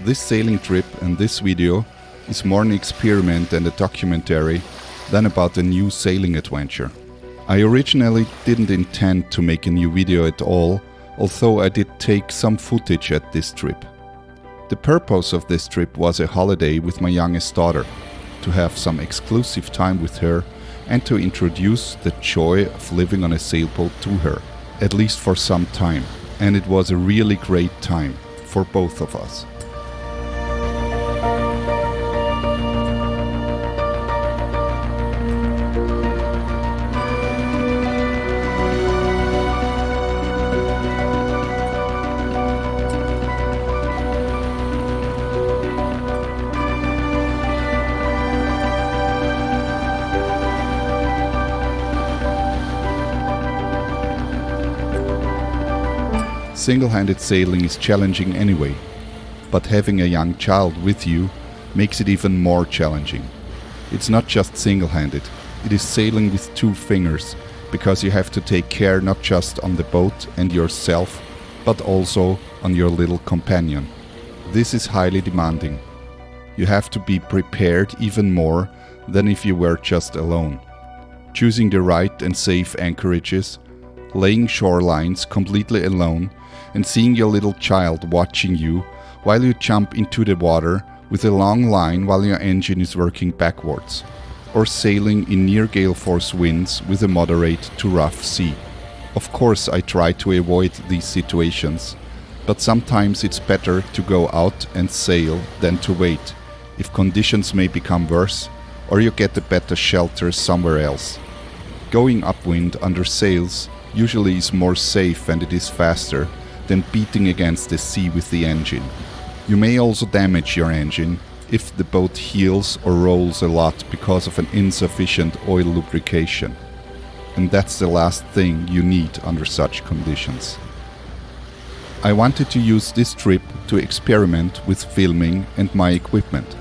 This sailing trip and this video is more an experiment and a documentary than about a new sailing adventure. I originally didn't intend to make a new video at all, although I did take some footage at this trip. The purpose of this trip was a holiday with my youngest daughter, to have some exclusive time with her and to introduce the joy of living on a sailboat to her, at least for some time. And it was a really great time for both of us. Single-handed sailing is challenging anyway, but having a young child with you makes it even more challenging. It's not just single-handed, it is sailing with two fingers, because you have to take care not just on the boat and yourself, but also on your little companion. This is highly demanding. You have to be prepared even more than if you were just alone. Choosing the right and safe anchorages, laying shorelines completely alone, and seeing your little child watching you while you jump into the water with a long line while your engine is working backwards, or sailing in near gale force winds with a moderate to rough sea. Of course, I try to avoid these situations, but sometimes it's better to go out and sail than to wait, if conditions may become worse or you get a better shelter somewhere else. Going upwind under sails usually is more safe and it is faster than beating against the sea with the engine. You may also damage your engine if the boat heels or rolls a lot because of an insufficient oil lubrication. And that's the last thing you need under such conditions. I wanted to use this trip to experiment with filming and my equipment.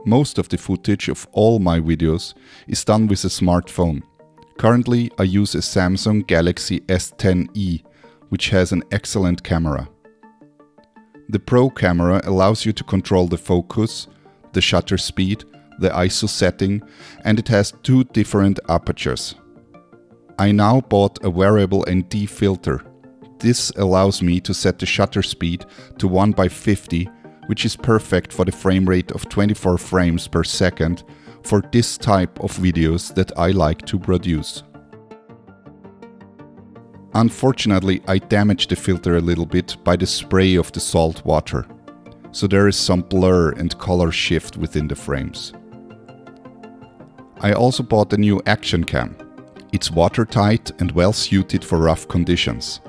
Most of the footage of all my videos is done with a smartphone. Currently, I use a Samsung Galaxy S10e, which has an excellent camera. The Pro camera allows you to control the focus, the shutter speed, the ISO setting, and it has two different apertures. I now bought a variable ND filter. This allows me to set the shutter speed to 1/50, which is perfect for the frame rate of 24 frames per second for this type of videos that I like to produce. Unfortunately, I damaged the filter a little bit by the spray of the salt water, so there is some blur and color shift within the frames. I also bought a new action cam. It's watertight and well suited for rough conditions.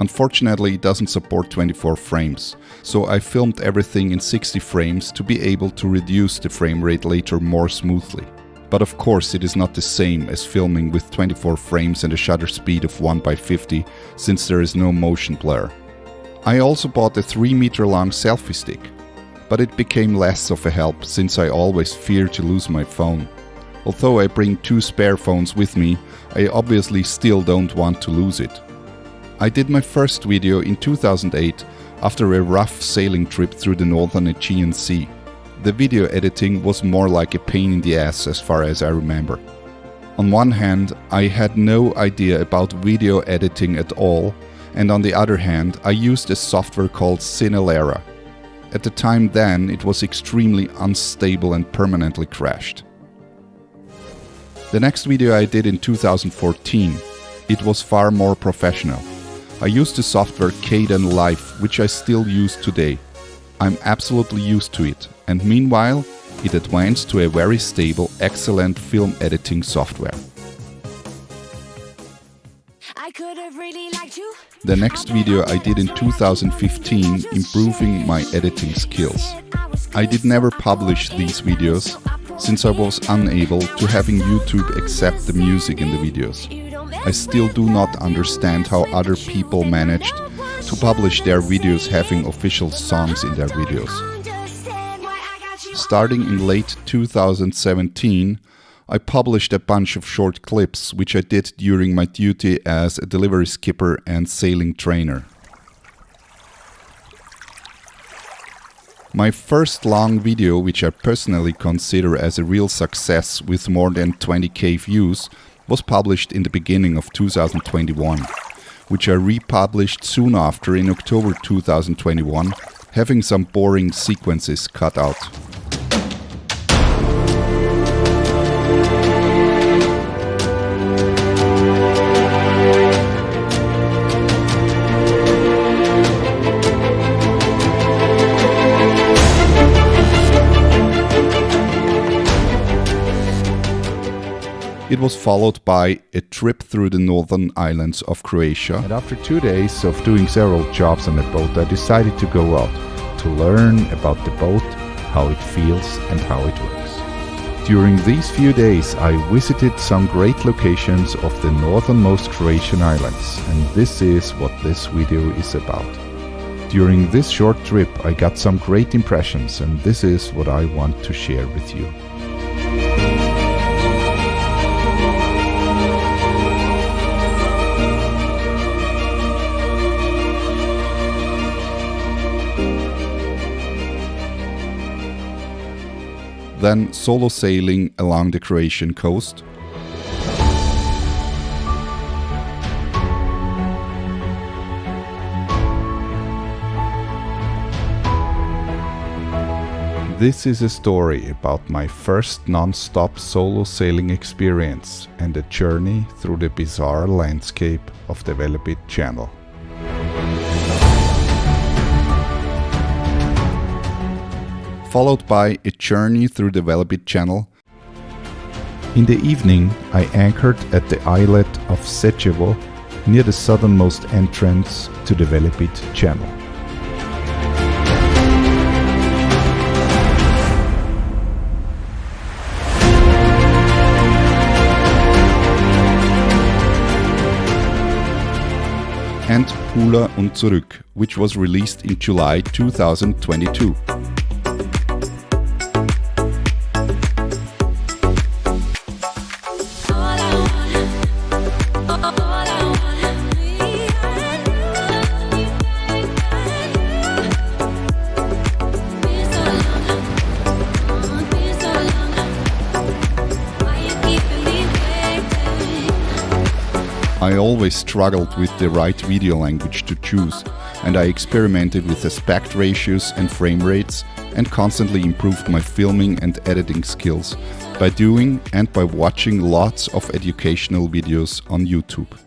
Unfortunately, it doesn't support 24 frames, so I filmed everything in 60 frames to be able to reduce the frame rate later more smoothly. But of course it is not the same as filming with 24 frames and a shutter speed of 1/50, since there is no motion blur. I also bought a 3-meter long selfie stick, but it became less of a help since I always fear to lose my phone. Although I bring 2 spare phones with me, I obviously still don't want to lose it. I did my first video in 2008 after a rough sailing trip through the northern Aegean Sea. The video editing was more like a pain in the ass as far as I remember. On one hand, I had no idea about video editing at all, and on the other hand, I used a software called Cinelera. At the time then, it was extremely unstable and permanently crashed. The next video I did in 2014, it was far more professional. I used the software Kdenlive, which I still use today. I'm absolutely used to it, and meanwhile, it advanced to a very stable, excellent film editing software. The next video I did in 2015, improving my editing skills. I did never publish these videos, since I was unable to having YouTube accept the music in the videos. I still do not understand how other people managed to publish their videos having official songs in their videos. Starting in late 2017, I published a bunch of short clips which I did during my duty as a delivery skipper and sailing trainer. My first long video, which I personally consider as a real success with more than 20k views, was published in the beginning of 2021, which I republished soon after in October 2021, having some boring sequences cut out. It was followed by a trip through the northern islands of Croatia. And after 2 days of doing several jobs on the boat, I decided to go out to learn about the boat, how it feels and how it works. During these few days I visited some great locations of the northernmost Croatian islands, and this is what this video is about. During this short trip I got some great impressions, and this is what I want to share with you. Then solo sailing along the Croatian coast. This is a story about my first non-stop solo sailing experience and a journey through the bizarre landscape of the Velebit Channel. Followed by a journey through the Velebit Channel. In the evening, I anchored at the islet of Sečevo, near the southernmost entrance to the Velebit Channel. And Pula und zurück, which was released in July 2022. I always struggled with the right video language to choose, and I experimented with aspect ratios and frame rates and constantly improved my filming and editing skills by doing and by watching lots of educational videos on YouTube.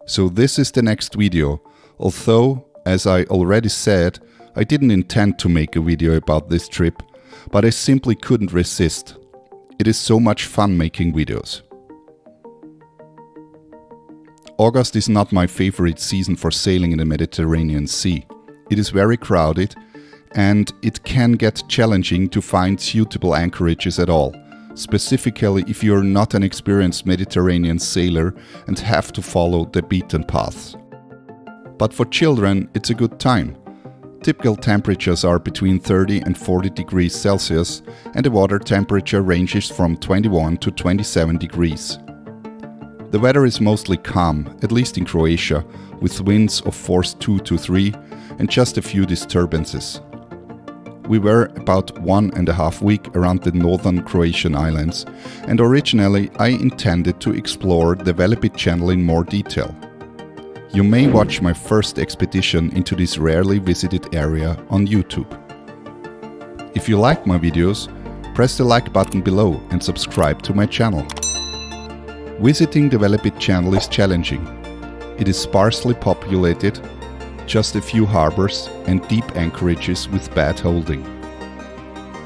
So this is the next video, although, as I already said, I didn't intend to make a video about this trip, but I simply couldn't resist. It is so much fun making videos. August is not my favorite season for sailing in the Mediterranean Sea. It is very crowded and it can get challenging to find suitable anchorages at all, specifically if you're not an experienced Mediterranean sailor and have to follow the beaten paths. But for children, it's a good time. Typical temperatures are between 30 and 40 degrees Celsius and the water temperature ranges from 21 to 27 degrees. The weather is mostly calm, at least in Croatia, with winds of force 2 to 3 and just a few disturbances. We were about 1.5 weeks around the northern Croatian islands, and originally I intended to explore the Velebit Channel in more detail. You may watch my first expedition into this rarely visited area on YouTube. If you like my videos, press the like button below and subscribe to my channel. Visiting the Velebit Channel is challenging. It is sparsely populated, just a few harbors and deep anchorages with bad holding.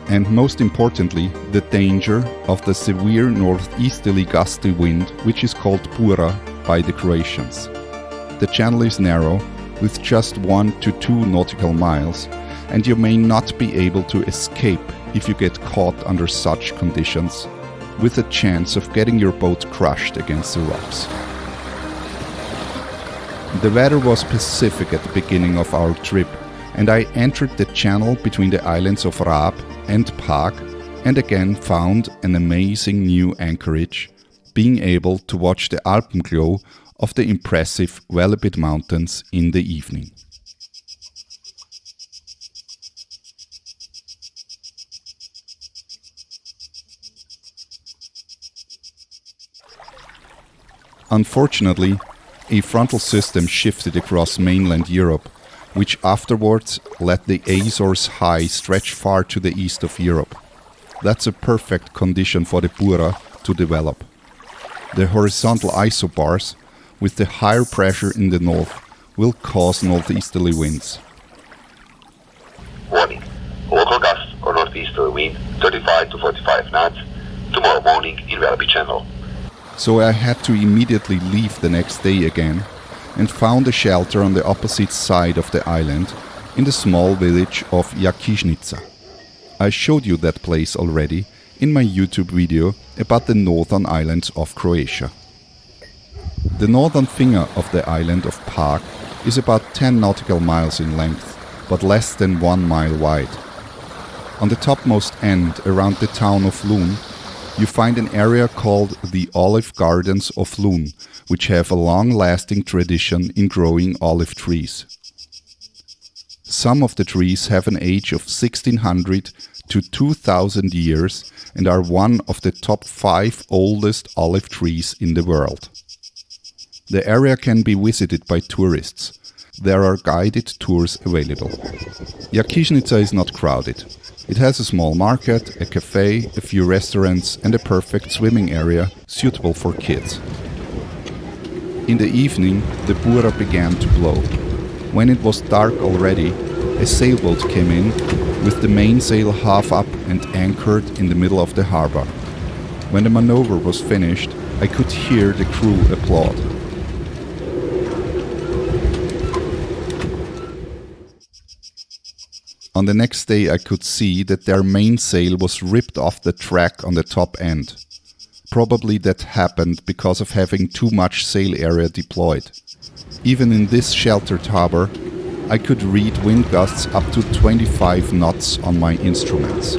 And most importantly, the danger of the severe northeasterly gusty wind, which is called Bura by the Croatians. The channel is narrow, with just 1 to 2 nautical miles, and you may not be able to escape if you get caught under such conditions, with a chance of getting your boat crushed against the rocks. The weather was Pacific at the beginning of our trip, and I entered the channel between the islands of Raab and Pag and again found an amazing new anchorage, being able to watch the alpenglow of the impressive Velebit Mountains in the evening. Unfortunately, a frontal system shifted across mainland Europe, which afterwards let the Azores High stretch far to the east of Europe. That's a perfect condition for the Bura to develop. The horizontal isobars, with the higher pressure in the north, will cause northeasterly winds. Warning. Local gust or northeasterly wind 35 to 45 knots tomorrow morning in Velebit Channel. So I had to immediately leave the next day again and found a shelter on the opposite side of the island in the small village of Jakisnica. I showed you that place already in my YouTube video about the northern islands of Croatia. The northern finger of the island of Pag is about 10 nautical miles in length, but less than 1 mile wide. On the topmost end, around the town of Lun, you find an area called the Olive Gardens of Lun, which have a long-lasting tradition in growing olive trees. Some of the trees have an age of 1600 to 2000 years and are one of the top 5 oldest olive trees in the world. The area can be visited by tourists. There are guided tours available. Jakisnica is not crowded. It has a small market, a cafe, a few restaurants and a perfect swimming area suitable for kids. In the evening, the Bura began to blow. When it was dark already, a sailboat came in with the mainsail half up and anchored in the middle of the harbor. When the maneuver was finished, I could hear the crew applaud. On the next day I could see that their mainsail was ripped off the track on the top end. Probably that happened because of having too much sail area deployed. Even in this sheltered harbor, I could read wind gusts up to 25 knots on my instruments.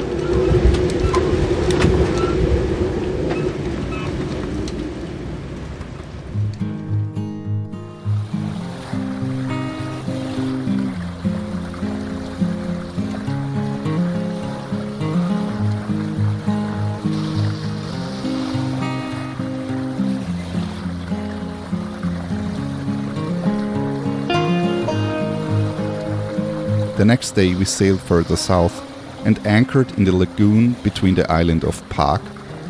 The next day we sailed further south and anchored in the lagoon between the island of Pag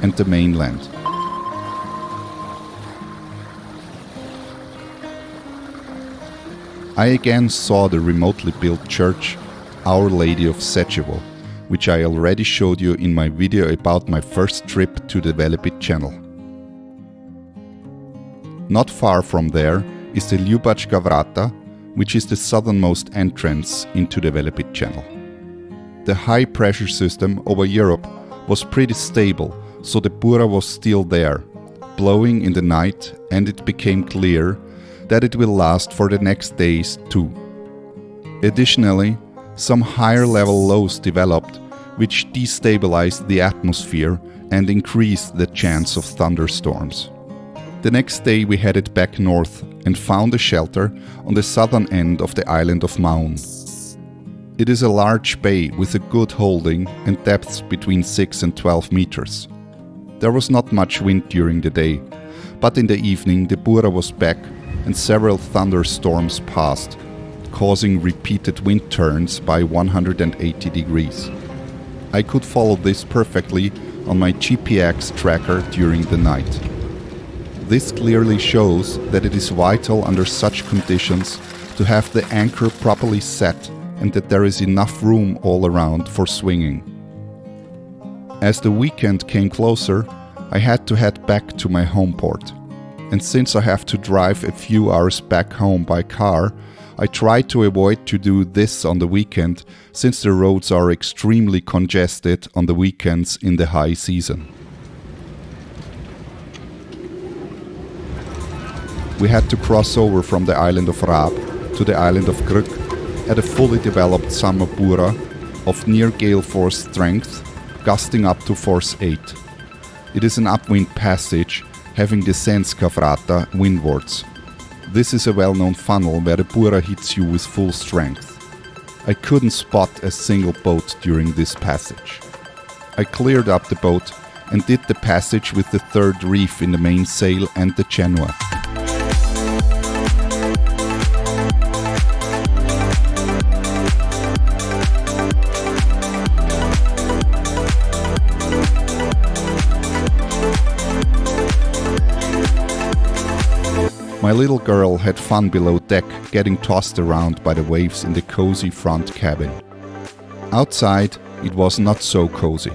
and the mainland. I again saw the remotely built church, Our Lady of Sečevo, which I already showed you in my video about my first trip to the Velebit Channel. Not far from there is the Ljubačka Vrata, which is the southernmost entrance into the Velebit Channel. The high pressure system over Europe was pretty stable, so the Bura was still there, blowing in the night, and it became clear that it will last for the next days too. Additionally, some higher level lows developed, which destabilized the atmosphere and increased the chance of thunderstorms. The next day we headed back north and found a shelter on the southern end of the island of Maun. It is a large bay with a good holding and depths between 6 and 12 meters. There was not much wind during the day, but in the evening the Bura was back and several thunderstorms passed, causing repeated wind turns by 180 degrees. I could follow this perfectly on my GPX tracker during the night. This clearly shows that it is vital under such conditions to have the anchor properly set and that there is enough room all around for swinging. As the weekend came closer, I had to head back to my home port. And since I have to drive a few hours back home by car, I try to avoid to do this on the weekend, since the roads are extremely congested on the weekends in the high season. We had to cross over from the island of Raab to the island of Krk at a fully developed summer Bura of near gale force strength, gusting up to force 8. It is an upwind passage having the Senska Vrata windwards. This is a well-known funnel where the Bura hits you with full strength. I couldn't spot a single boat during this passage. I cleared up the boat and did the passage with the third reef in the mainsail and the Genoa. My little girl had fun below deck, getting tossed around by the waves in the cozy front cabin. Outside, it was not so cozy.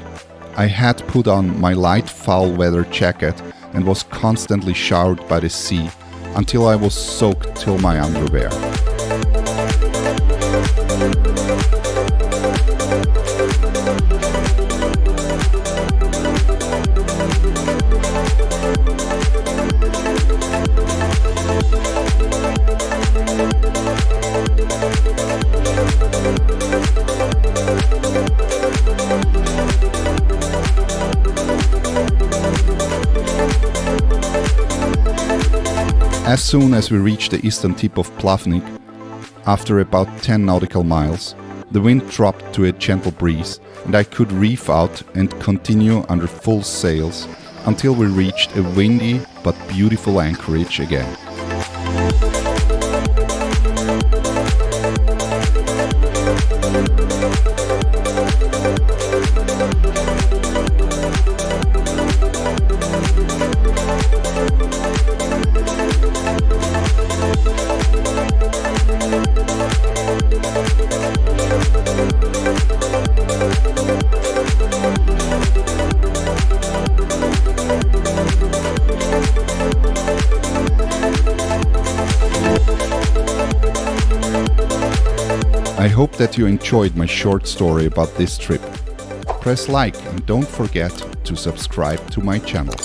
I had put on my light foul weather jacket and was constantly showered by the sea until I was soaked till my underwear. As soon as we reached the eastern tip of Plavnik, after about 10 nautical miles, the wind dropped to a gentle breeze and I could reef out and continue under full sails until we reached a windy but beautiful anchorage again. I hope that you enjoyed my short story about this trip. Press like and don't forget to subscribe to my channel.